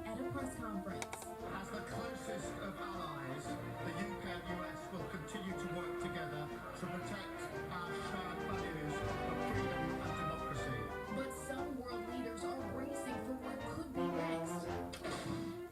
at a press conference. As the closest of allies, the UK and US will continue to work together to protect our shared values of freedom and democracy. But some world leaders are bracing for what could be next.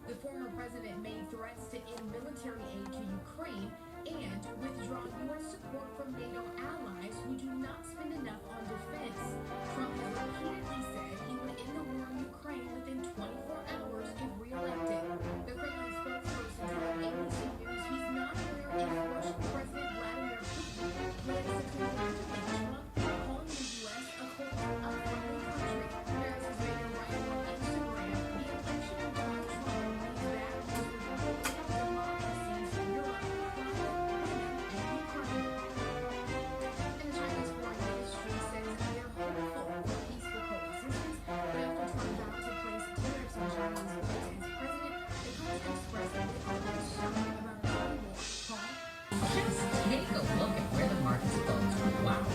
The former president made threats to end military aid to Ukraine and withdraw U.S. support from NATO allies who do not spend enough on defense. Trump has repeatedly said he would end the war in Ukraine within 24 hours if reelected. The Kremlin spokesperson told ABC News he's not aware if Russian President Vladimir Putin plans to congratulate Trump, calling the U.S. a quote, unfriendly country. Paris has made a writing on Instagram. The election of Donald Trump means bad news for the world, democracies, Europe, and the Chinese Foreign Ministry says they're hopeful for peaceful coexistence, but after Trump vowed to place tariffs on Chinese goods as president, the country expressed that they are concerned about a trade war. Paul? Just take a look at where the markets closed. Wow.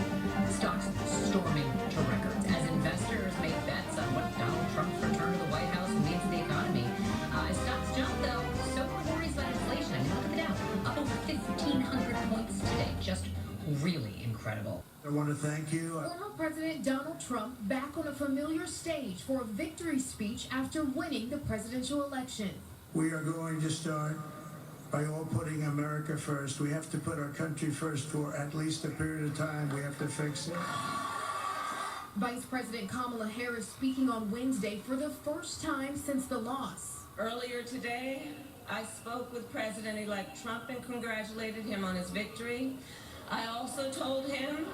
Stocks storming to records as investors make bets on what Donald Trump's return to the White House means to the economy. Stocks jumped, though. So were worries about inflation. I mean, look at the Dow. Up over 1,500 points today. Just really incredible. I want to thank you. Former President Donald Trump back on a familiar stage for a victory speech after winning the presidential election. We are going to start by all putting America first. We have to put our country first for at least a period of time. We have to fix it. Vice President Kamala Harris speaking on Wednesday for the first time since the loss. Earlier today, I spoke with President-elect Trump and congratulated him on his victory. I also told him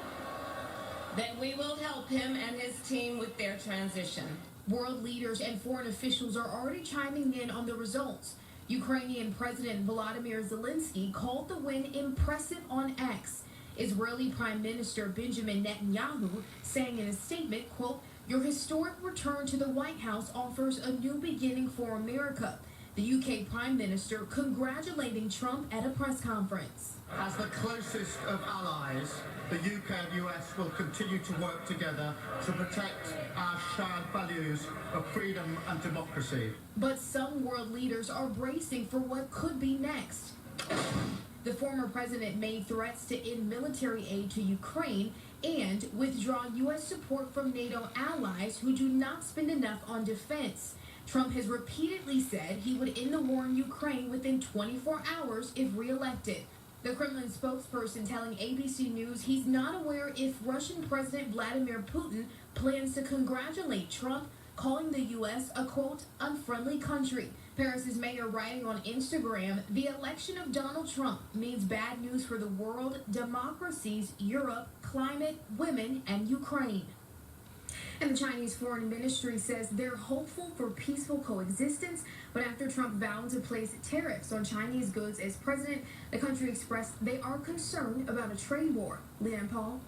that we will help him and his team with their transition. World leaders and foreign officials are already chiming in on the results. Ukrainian President Volodymyr Zelensky called the win impressive on X. Israeli Prime Minister Benjamin Netanyahu saying in a statement, quote, "Your historic return to the White House offers a new beginning for America." The UK Prime Minister congratulating Trump at a press conference. As the closest of allies, the UK and US will continue to work together to protect our shared values of freedom and democracy. But some world leaders are bracing for what could be next. The former president made threats to end military aid to Ukraine and withdraw U.S. support from NATO allies who do not spend enough on defense. Trump has repeatedly said he would end the war in Ukraine within 24 hours if reelected. The Kremlin spokesperson telling ABC News he's not aware if Russian President Vladimir Putin plans to congratulate Trump, calling the U.S. a, quote, unfriendly country. Paris's mayor writing on Instagram, the election of Donald Trump means bad news for the world, democracies, Europe, climate, women, and Ukraine. And the Chinese Foreign Ministry says they're hopeful for peaceful coexistence, but after Trump vowed to place tariffs on Chinese goods as president, the country expressed they are concerned about a trade war. Leanne Paul?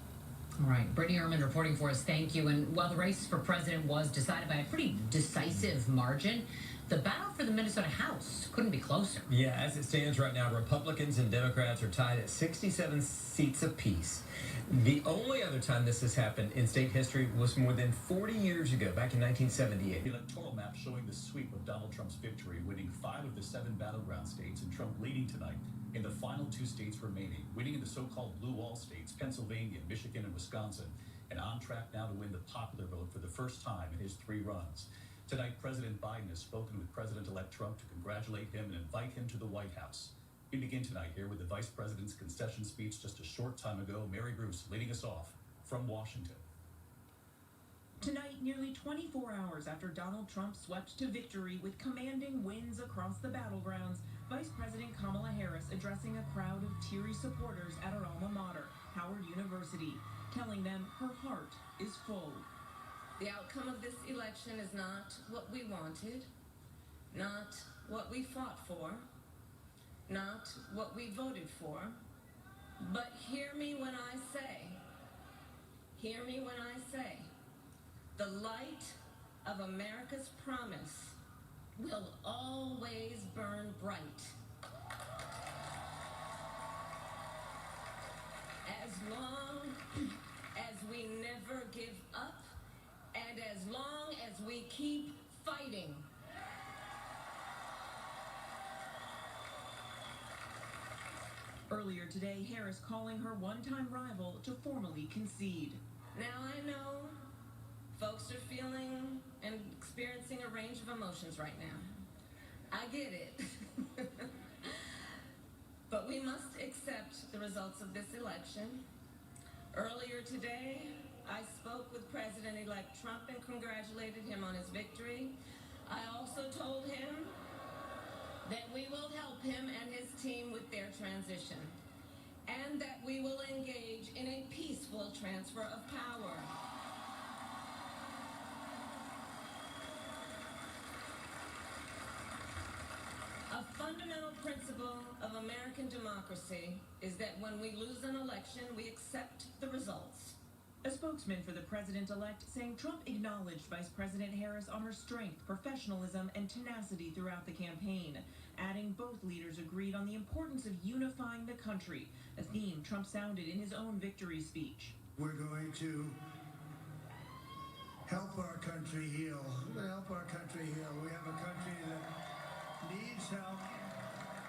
All right, Brittany Ehrman reporting for us. Thank you. And while the race for president was decided by a pretty decisive margin, the battle for the Minnesota House couldn't be closer. Yeah, as it stands right now, Republicans and Democrats are tied at 67 seats apiece. The only other time this has happened in state history was more than 40 years ago, back in 1978. The electoral map showing the sweep of Donald Trump's victory, winning 5 of the 7 battleground states, and Trump leading tonight in the final 2 states remaining, winning in the so-called blue wall states, Pennsylvania, Michigan, and Wisconsin, and on track now to win the popular vote for the first time in his 3 runs. Tonight, President Biden has spoken with President-elect Trump to congratulate him and invite him to the White House. We begin tonight here with the Vice President's concession speech just a short time ago. Mary Bruce leading us off from Washington. Tonight, nearly 24 hours after Donald Trump swept to victory with commanding wins across the battlegrounds, Vice President Kamala Harris addressing a crowd of teary supporters at her alma mater, Howard University, telling them her heart is full. The outcome of this election is not what we wanted, not what we fought for, not what we voted for, but hear me when I say, the light of America's promise will always burn bright. As long as we never give up, and as long as we keep fighting. Earlier today, Harris calling her one-time rival to formally concede. Now I know folks are feeling and experiencing a range of emotions right now. I get it. But we must accept the results of this election. Earlier today, I spoke with President-elect Trump and congratulated him on his victory. I also told him that we will help him and his team with their transition, and that we will engage in a peaceful transfer of power. A fundamental principle of American democracy is that when we lose an election, we accept the results. A spokesman for the president-elect saying Trump acknowledged Vice President Harris on her strength, professionalism, and tenacity throughout the campaign, adding both leaders agreed on the importance of unifying the country, a theme Trump sounded in his own victory speech. We're going to help our country heal. We're going to help our country heal. We have a country that needs help,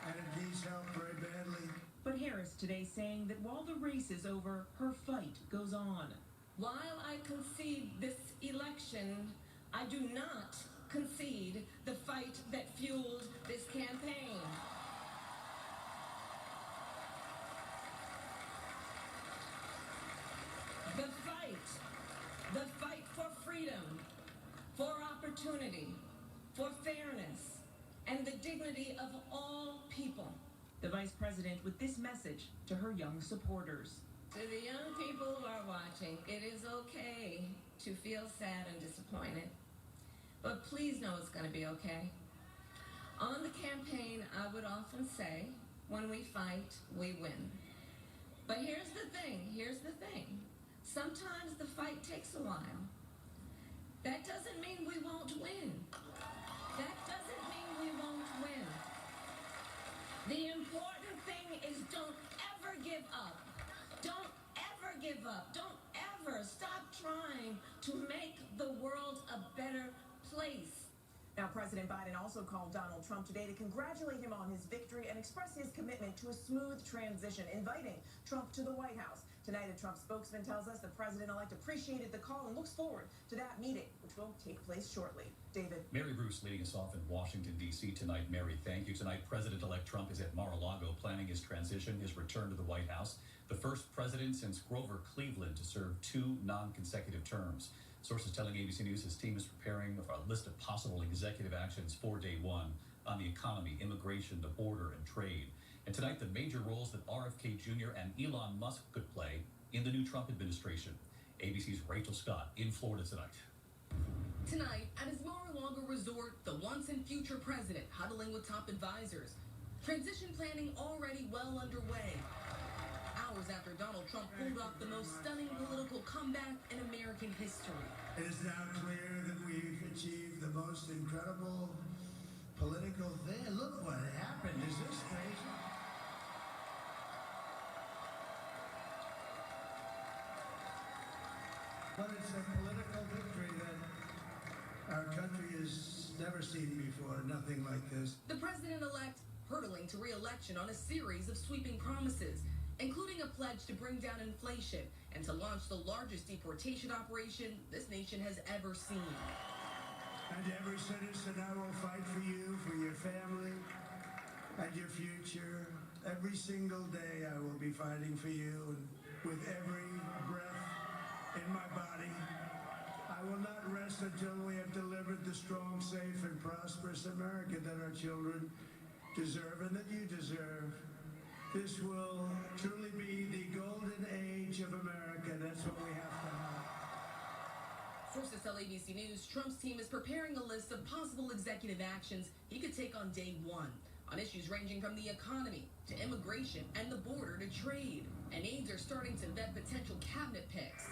and it needs help very badly. But Harris today saying that while the race is over, her fight goes on. While I concede this election, I do not concede the fight that fueled this campaign. The fight for freedom, for opportunity, for fairness, and the dignity of all people. The vice president with this message to her young supporters. To the young people who are watching, it is okay to feel sad and disappointed, but please know it's going to be okay. On the campaign, I would often say, when we fight, we win. But here's the thing. Sometimes the fight takes a while. That doesn't mean we won't win. The important thing is don't ever give up. Don't ever give up. Don't ever stop trying to make the world a better place. Now, President Biden also called Donald Trump today to congratulate him on his victory and express his commitment to a smooth transition, inviting Trump to the White House. Tonight, a Trump spokesman tells us the president-elect appreciated the call and looks forward to that meeting, which will take place shortly. David. Mary Bruce leading us off in Washington, D.C. tonight. Mary, thank you. Tonight, President-elect Trump is at Mar-a-Lago planning his transition, his return to the White House. The first president since Grover Cleveland to serve 2 non-consecutive terms. Sources telling ABC News his team is preparing for a list of possible executive actions for day one on the economy, immigration, the border, and trade. And tonight, the major roles that RFK Jr. and Elon Musk could play in the new Trump administration. ABC's Rachel Scott in Florida tonight. Tonight, at his Mar-a-Lago resort, the once and future president huddling with top advisors. Transition planning already well underway. Hours after Donald Trump pulled off the most stunning political comeback in American history. It is now clear that we've achieved the most incredible political thing. Look what happened. Is this crazy? But it's a political victory that our country has never seen before. Nothing like this. The president-elect hurtling to re-election on a series of sweeping promises, including a pledge to bring down inflation and to launch the largest deportation operation this nation has ever seen. And every citizen, I will fight for you, for your family, and your future. Every single day I will be fighting for you, and with every breath in my body. I will not rest until we have delivered the strong, safe, and prosperous America that our children deserve and that you deserve. This will truly be the golden age of America. That's what we have to have. Sources tell ABC News Trump's team is preparing a list of possible executive actions he could take on day one on issues ranging from the economy to immigration and the border to trade. And aides are starting to vet potential cabinet picks.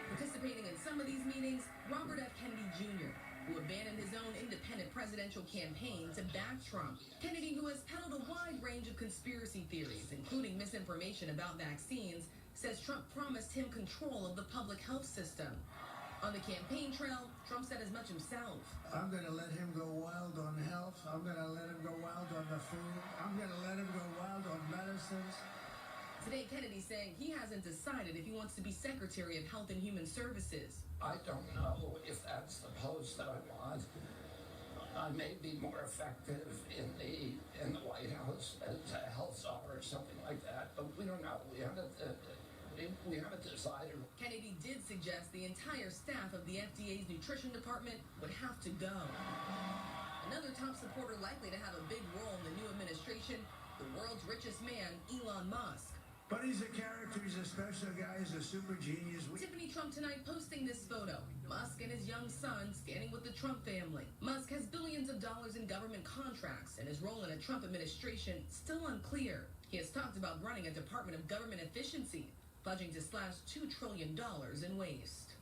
Participating in some of these meetings, Robert F. Kennedy Jr., who abandoned his own independent presidential campaign to back Trump. Kennedy, who has peddled a wide range of conspiracy theories, including misinformation about vaccines, says Trump promised him control of the public health system. On the campaign trail, Trump said as much himself. I'm going to let him go wild on health. I'm going to let him go wild on the food. I'm going to let him go wild of medicines. Today, Kennedy's saying he hasn't decided if he wants to be Secretary of Health and Human Services. I don't know if that's the post that I want. I may be more effective in the White House as a health czar or something like that, but we don't know. We haven't decided. Kennedy did suggest the entire staff of the FDA's nutrition department would have to go. Another top supporter likely to have a big role in the new administration, the world's richest man, Elon Musk. But he's a character, he's a special guy, he's a super genius. Tiffany Trump tonight posting this photo. Musk and his young son standing with the Trump family. Musk has billions of dollars in government contracts, and his role in a Trump administration still unclear. He has talked about running a Department of Government Efficiency, pledging to slash $2 trillion in waste.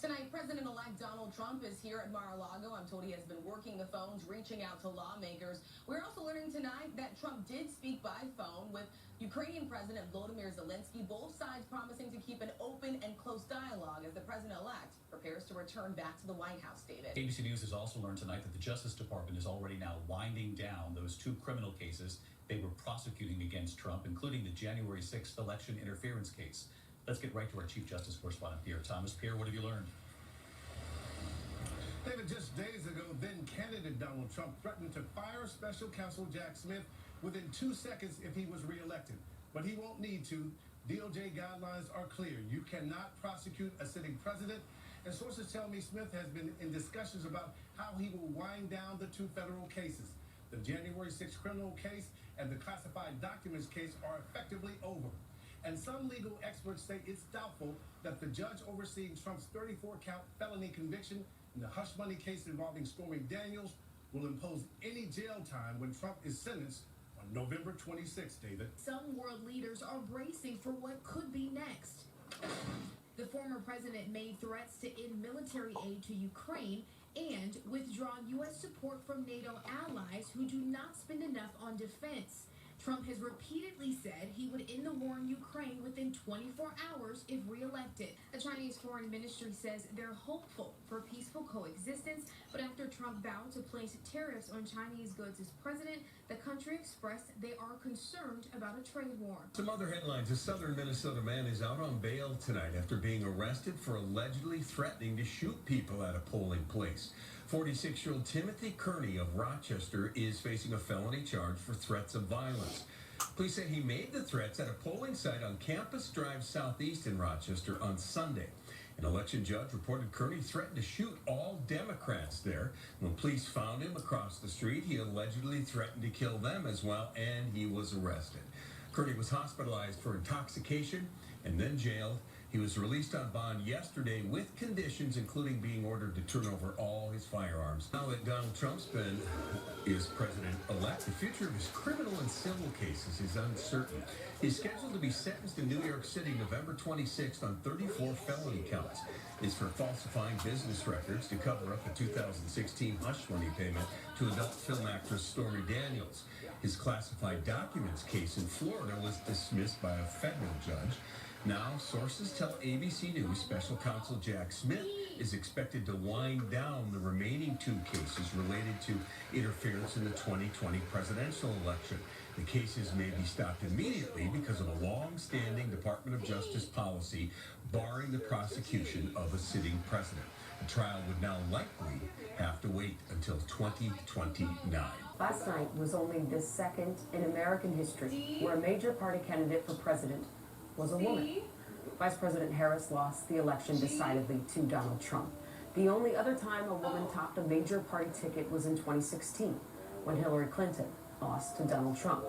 Tonight, President-elect Donald Trump is here at Mar-a-Lago. I'm told he has been working the phones, reaching out to lawmakers. We're also learning tonight that Trump did speak by phone with Ukrainian President Volodymyr Zelensky, both sides promising to keep an open and close dialogue as the president-elect prepares to return back to the White House, David. ABC News has also learned tonight that the Justice Department is already now winding down those 2 criminal cases they were prosecuting against Trump, including the January 6th election interference case. Let's get right to our Chief Justice correspondent, Pierre Thomas. Pierre, what have you learned? David, just days ago, then candidate Donald Trump threatened to fire Special Counsel Jack Smith within 2 seconds if he was reelected. But he won't need to. DOJ guidelines are clear. You cannot prosecute a sitting president. And sources tell me Smith has been in discussions about how he will wind down the 2 federal cases. The January 6th criminal case and the classified documents case are effectively over. And some legal experts say it's doubtful that the judge overseeing Trump's 34-count felony conviction in the hush money case involving Stormy Daniels will impose any jail time when Trump is sentenced on November 26th, David. Some world leaders are bracing for what could be next. The former president made threats to end military aid to Ukraine and withdraw U.S. support from NATO allies who do not spend enough on defense. Trump has repeatedly said he would end the war in Ukraine within 24 hours if reelected. The Chinese Foreign Ministry says they're hopeful for peaceful coexistence, but after Trump vowed to place tariffs on Chinese goods as president, the country expressed they are concerned about a trade war. Some other headlines. A southern Minnesota man is out on bail tonight after being arrested for allegedly threatening to shoot people at a polling place. 46-year-old Timothy Kearney of Rochester is facing a felony charge for threats of violence. Police say he made the threats at a polling site on Campus Drive Southeast in Rochester on Sunday. An election judge reported Kearney threatened to shoot all Democrats there. When police found him across the street, he allegedly threatened to kill them as well, and he was arrested. Kearney was hospitalized for intoxication and then jailed. He was released on bond yesterday with conditions, including being ordered to turn over all his firearms. Now that Donald Trump's is president-elect, the future of his criminal and civil cases is uncertain. He's scheduled to be sentenced in New York City November 26th on 34 felony counts. It's for falsifying business records to cover up a 2016 hush money payment to adult film actress Stormy Daniels. His classified documents case in Florida was dismissed by a federal judge. Now, sources tell ABC News Special Counsel Jack Smith is expected to wind down the remaining 2 cases related to interference in the 2020 presidential election. The cases may be stopped immediately because of a long-standing Department of Justice policy barring the prosecution of a sitting president. The trial would now likely have to wait until 2029. Last night was only the second in American history where a major party candidate for president was a woman. Vice President Harris lost the election decidedly to Donald Trump. The only other time a woman topped a major party ticket was in 2016, when Hillary Clinton lost to Donald Trump.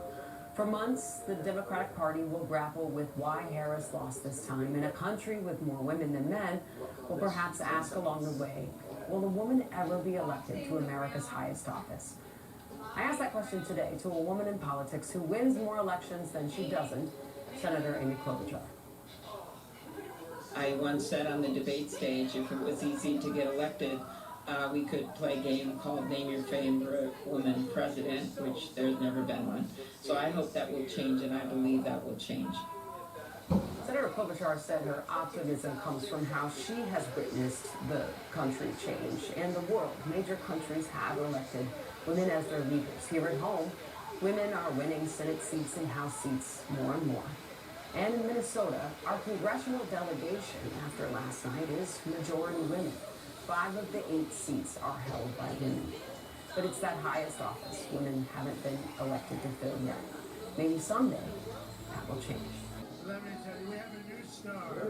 For months, the Democratic Party will grapple with why Harris lost this time. In a country with more women than men, will perhaps ask along the way, will a woman ever be elected to America's highest office? I asked that question today to a woman in politics who wins more elections than she doesn't, Senator Amy Klobuchar. I once said on the debate stage, if it was easy to get elected, we could play a game called Name Your Favorite Woman President, which there's never been one. So I hope that will change, and I believe that will change. Senator Klobuchar said her optimism comes from how she has witnessed the country change and the world. Major countries have elected women as their leaders. Here at home, Women are winning Senate seats and House seats more and more. And in Minnesota, our congressional delegation after last night is majority women. 5 of the 8 seats are held by women. But it's that highest office women haven't been elected to fill yet. Maybe someday that will change. Let me tell you, we have a new star.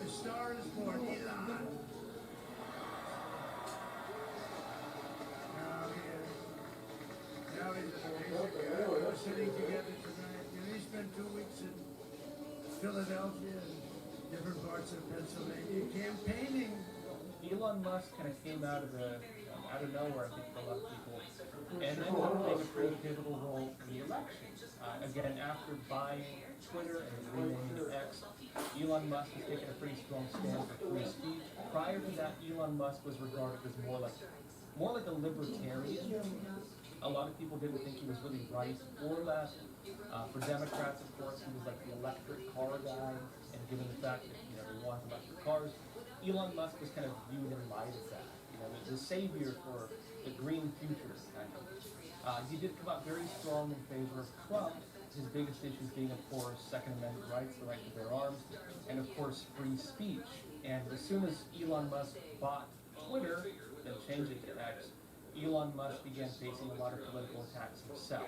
The star is born, Elon. Now he's an amazing guy. We're sitting together tonight. You know, he spent 2 weeks in Philadelphia and different parts of Pennsylvania campaigning. Elon Musk kind of came out of nowhere, I think, for a lot of people, and ended up playing a pretty pivotal role in the election. Again, after buying Twitter and renaming X, Elon Musk has taken a pretty strong stand for free speech. Prior to that, Elon Musk was regarded as more like a libertarian. A lot of people didn't think he was really right or left. For Democrats, of course, he was like the electric car guy, and given the fact that they want electric cars, Elon Musk was kind of viewed in light of that. The savior for the green future, kind of. He did come out very strong in favor of Trump. His biggest issues being, of course, Second Amendment rights, the right to bear arms, and of course, free speech. And as soon as Elon Musk bought Twitter, then changed it to X, Elon Musk began facing a lot of political attacks himself.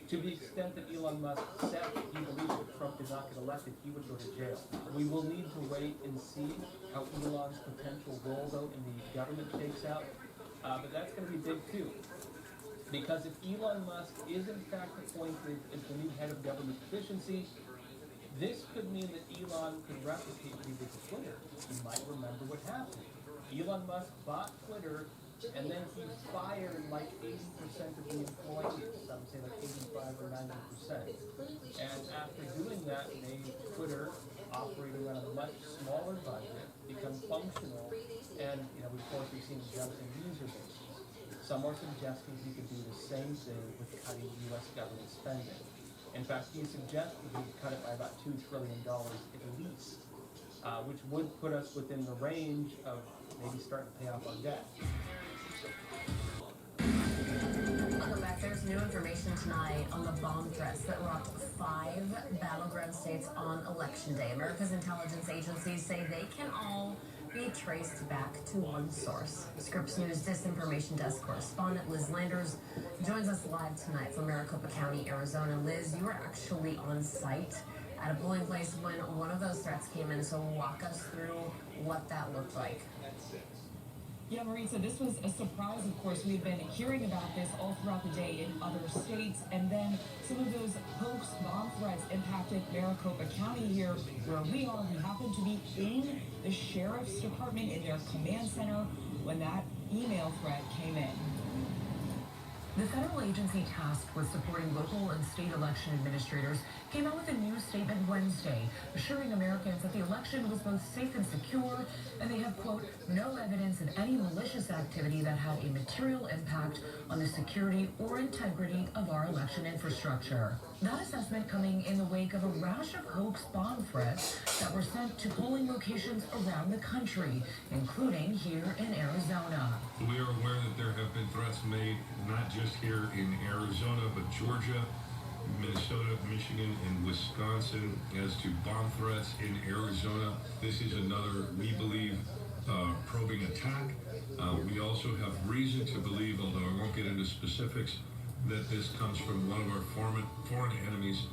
To the extent that Elon Musk said that he believed if Trump did not get elected, he would go to jail. We will need to wait and see how Elon's potential role, though, in the government shakes out. But that's going to be big, too. Because if Elon Musk is, in fact, appointed as the new head of government efficiency, this could mean that Elon could replicate what he did to Twitter. You might remember what happened. Elon Musk bought Twitter, and then he fired like 80% of the employees. Some say like 85 or 90%. And after doing that, made Twitter, operating on a much smaller budget, become functional. And, of course, we've seen jumps in user bases. Some are suggesting he could do the same thing with cutting U.S. government spending. In fact, he suggested he could cut it by about $2 trillion at least, which would put us within the range of maybe starting to pay off our debt. Welcome back. There's new information tonight on the bomb threats that rocked 5 battleground states on Election Day. America's intelligence agencies say they can all be traced back to one source. Scripps News disinformation desk correspondent Liz Landers joins us live tonight from Maricopa County, Arizona. Liz, you were actually on site at a polling place when one of those threats came in, so walk us through what that looked like. Yeah, Marisa, this was a surprise, of course. We had been hearing about this all throughout the day in other states, and then some of those hoax bomb threats impacted Maricopa County here, where we are. We happen to be in the sheriff's department in their command center when that email threat came in. The federal agency tasked with supporting local and state election administrators came out with a new statement Wednesday, assuring Americans that the election was both safe and secure, and they have, quote, no evidence of any malicious activity that had a material impact on the security or integrity of our election infrastructure. That assessment coming in the wake of a rash of hoax bomb threats that were sent to polling locations around the country, including here in Arizona. We are aware that there have been threats made not just here in Arizona, but Georgia, Minnesota, Michigan, and Wisconsin as to bomb threats in Arizona. This is another, we believe, probing attack. We also have reason to believe, although I won't get into specifics, that this comes from one of our foreign enemies,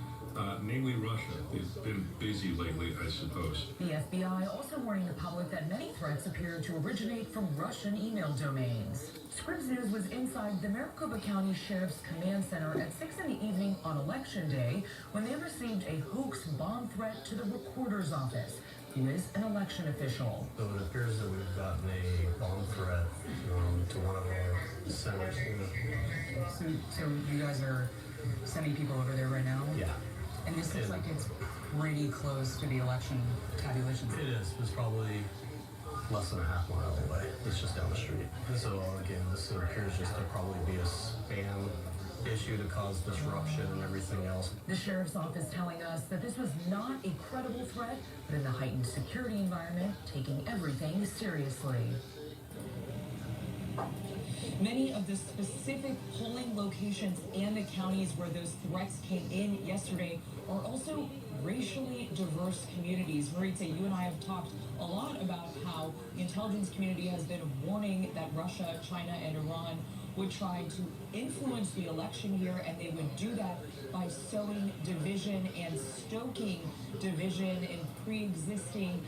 namely Russia. They've been busy lately, I suppose. The FBI also warning the public that many threats appear to originate from Russian email domains. Scripps News was inside the Maricopa County Sheriff's Command Center at 6 in the evening on Election Day when they received a hoax bomb threat to the recorder's office, who is an election official. So it appears that we've gotten a bomb threat to one of our centers. So you guys are sending people over there right now? Yeah. And this looks like it's pretty close to the election tabulation. It is. It's probably less than a half mile away. It's just down the street. So again, this appears just to probably be a spam issue to cause disruption and everything else. The sheriff's office telling us that this was not a credible threat, but in the heightened security environment, taking everything seriously. Many of the specific polling locations and the counties where those threats came in yesterday are also racially diverse communities. Maritza, you and I have talked a lot about how the intelligence community has been warning that Russia, China, and Iran would try to influence the election here, and they would do that by sowing division and stoking division in pre-existing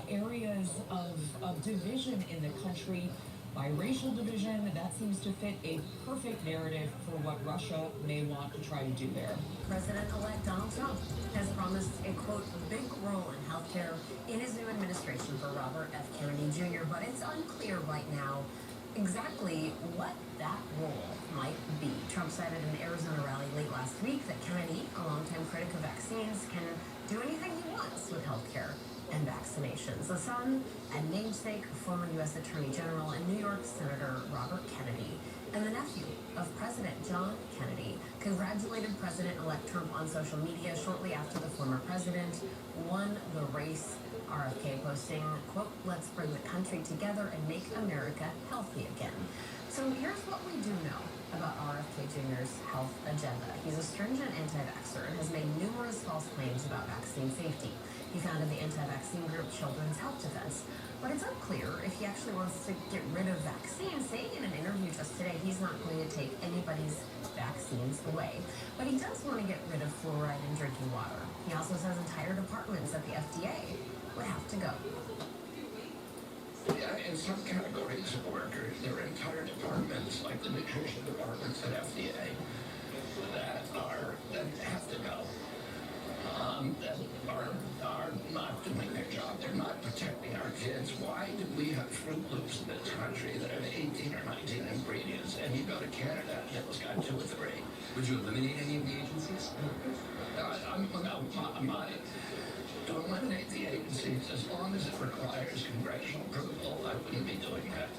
areas of division in the country. By racial division, that seems to fit a perfect narrative for what Russia may want to try to do there. President-elect Donald Trump has promised a, quote, big role in healthcare in his new administration for Robert F. Kennedy Jr., but it's unclear right now exactly what that role might be. Trump said at an Arizona rally late last week that Kennedy, a longtime critic of vaccines, can do anything he wants with healthcare and vaccinations. The son and namesake of former U.S. Attorney General and New York Senator Robert Kennedy, and the nephew of President John Kennedy, congratulated President-elect Trump on social media shortly after the former president won the race. RFK posting, quote, let's bring the country together and make America healthy again. So here's what we do know about RFK Jr.'s health agenda. He's a stringent anti-vaxxer and has made numerous false claims about vaccine safety. He founded the anti-vaccine group Children's Health Defense. But it's unclear if he actually wants to get rid of vaccines, saying in an interview just today he's not going to take anybody's vaccines away. But he does want to get rid of fluoride in drinking water. He also says entire departments at the FDA would have to go. Yeah, in some categories of workers, there are entire departments, like the nutrition departments at FDA, that have to go. That are not doing their job. They're not protecting our kids. Why do we have Fruit Loops in this country that have 18 or 19 ingredients, and you go to Canada and it's got 2 or 3? Would you eliminate any of the agencies? I'm not to eliminate the agencies as long as it requires congressional approval. I wouldn't be doing that.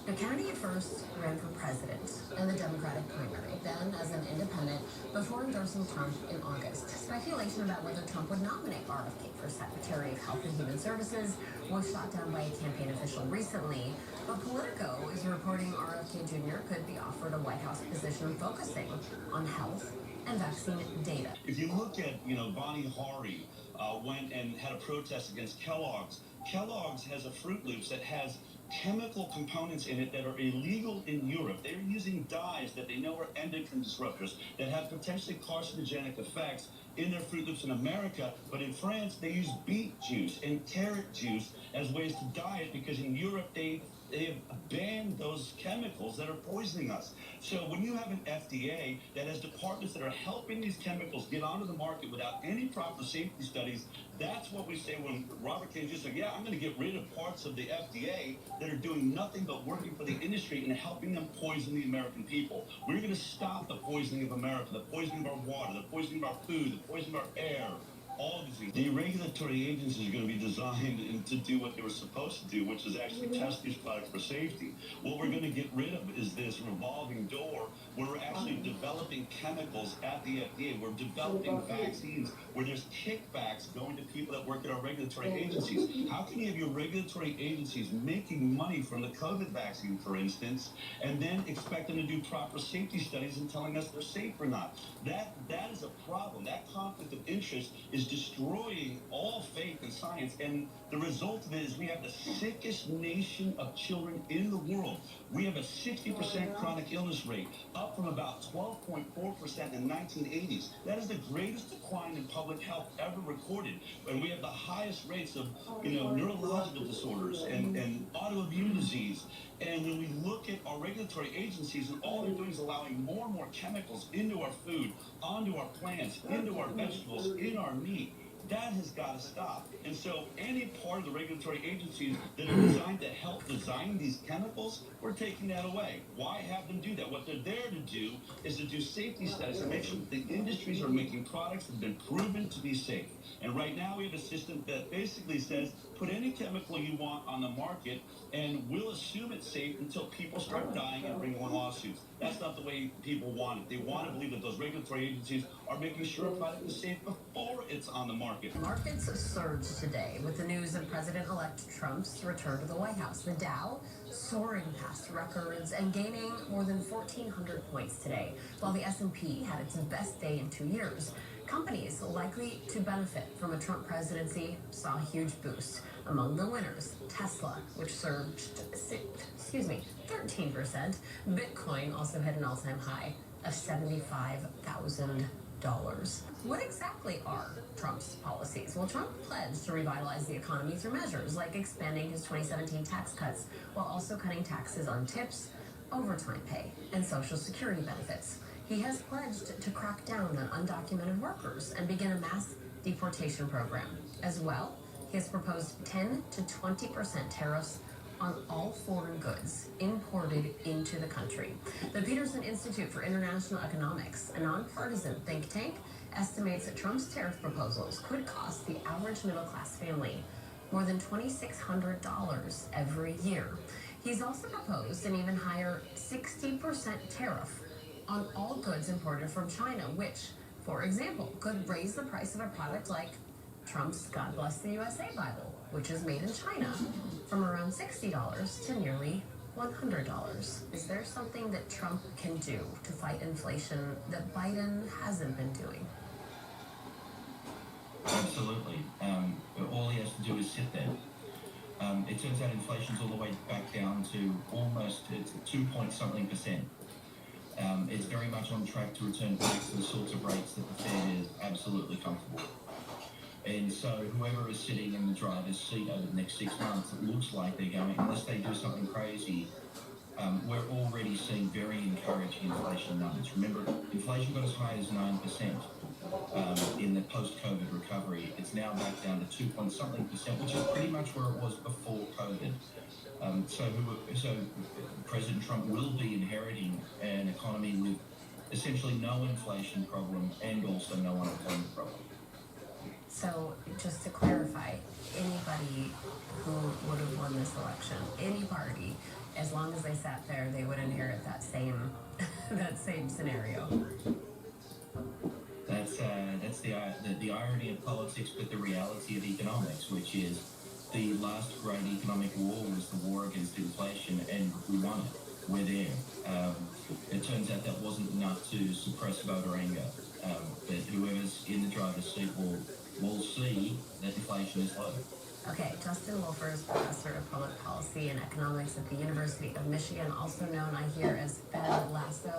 Now, Kennedy at first ran for president in the Democratic primary, then as an independent, before endorsing Trump in August. Speculation about whether Trump would nominate RFK for Secretary of Health and Human Services was shot down by a campaign official recently, but Politico is reporting RFK Jr. could be offered a White House position focusing on health and vaccine data. If you look at, Bonnie Hari went and had a protest against Kellogg's. Kellogg's has a Fruit Loops that has chemical components in it that are illegal in Europe. They're using dyes that they know are endocrine disruptors that have potentially carcinogenic effects in their Fruit Loops in America, but in France they use beet juice and carrot juice as ways to dye it because in Europe they have banned those chemicals that are poisoning us. So when you have an FDA that has departments that are helping these chemicals get onto the market without any proper safety studies, that's what we say when Robert Kennedy said, yeah, I'm going to get rid of parts of the FDA that are doing nothing but working for the industry and helping them poison the American people. We're going to stop the poisoning of America, the poisoning of our water, the poisoning of our food, the poisoning of our air. All these things. The regulatory agencies are going to be designed to do what they were supposed to do, which is actually test these products for safety. What we're going to get rid of is this revolving door where we're actually developing chemicals at the FDA. We're developing vaccines where there's kickbacks going to people that work at our regulatory agencies. How can you have your regulatory agencies making money from the COVID vaccine, for instance, and then expect them to do proper safety studies and telling us they're safe or not? That is a problem. That conflict of interest is destroying all faith in science, and the result of it is we have the sickest nation of children in the world. We have a 60% chronic illness rate, up from about 12.4% in the 1980s. That is the greatest decline in public health ever recorded, and we have the highest rates of neurological disorders and autoimmune disease. And when we look at our regulatory agencies, and all they're doing is allowing more and more chemicals into our food, onto our plants, into our vegetables, in our meat, that has got to stop. And so any part of the regulatory agencies that are designed to help design these chemicals, we're taking that away. Why have them do that? What they're there to do is to do safety studies and make sure that the industries are making products that have been proven to be safe. And right now we have a system that basically says, put any chemical you want on the market and we'll assume it's safe until people start dying and bring on lawsuits. That's not the way people want it. They want to believe that those regulatory agencies are making sure a product is safe before it's on the market. market. Markets surged today with the news of President-elect Trump's return to the White House. The Dow soaring past records and gaining more than 1,400 points today, while the S&P had its best day in 2 years. Companies likely to benefit from a Trump presidency saw a huge boost. Among the winners, Tesla, which surged 13%. Bitcoin also hit an all-time high of $75,000. What exactly are Trump's policies? Well, Trump pledged to revitalize the economy through measures like expanding his 2017 tax cuts while also cutting taxes on tips, overtime pay, and Social Security benefits. He has pledged to crack down on undocumented workers and begin a mass deportation program. As well, he has proposed 10 to 20% tariffs on all foreign goods imported into the country. The Peterson Institute for International Economics, a nonpartisan think tank, estimates that Trump's tariff proposals could cost the average middle-class family more than $2,600 every year. He's also proposed an even higher 60% tariff on all goods imported from China, which, for example, could raise the price of a product like Trump's God Bless the USA Bible, which is made in China, from around $60 to nearly $100. Is there something that Trump can do to fight inflation that Biden hasn't been doing? Absolutely. All he has to do is sit there. It turns out inflation's all the way back down to almost 2-point-something%. It's very much on track to return back to the sorts of rates that the Fed is absolutely comfortable. And so whoever is sitting in the driver's seat over the next 6 months, it looks like they're going, unless they do something crazy, we're already seeing very encouraging inflation numbers. Remember, inflation got as high as 9% in the post-COVID recovery. It's now back down to 2-point-something%, which is pretty much where it was before COVID. So President Trump will be inheriting an economy with essentially no inflation problem and also no unemployment problem. So, just to clarify, anybody who would have won this election, any party, as long as they sat there, they would inherit that same scenario. That's the irony of politics, but the reality of economics, which is the last great economic war was the war against inflation, and we won it. We're there. It turns out that wasn't enough to suppress voter anger, but whoever's in the driver's seat will see that inflation is low. Okay, Justin Wolfer is professor of public policy and economics at the University of Michigan, also known, I hear, as Fed Lasso.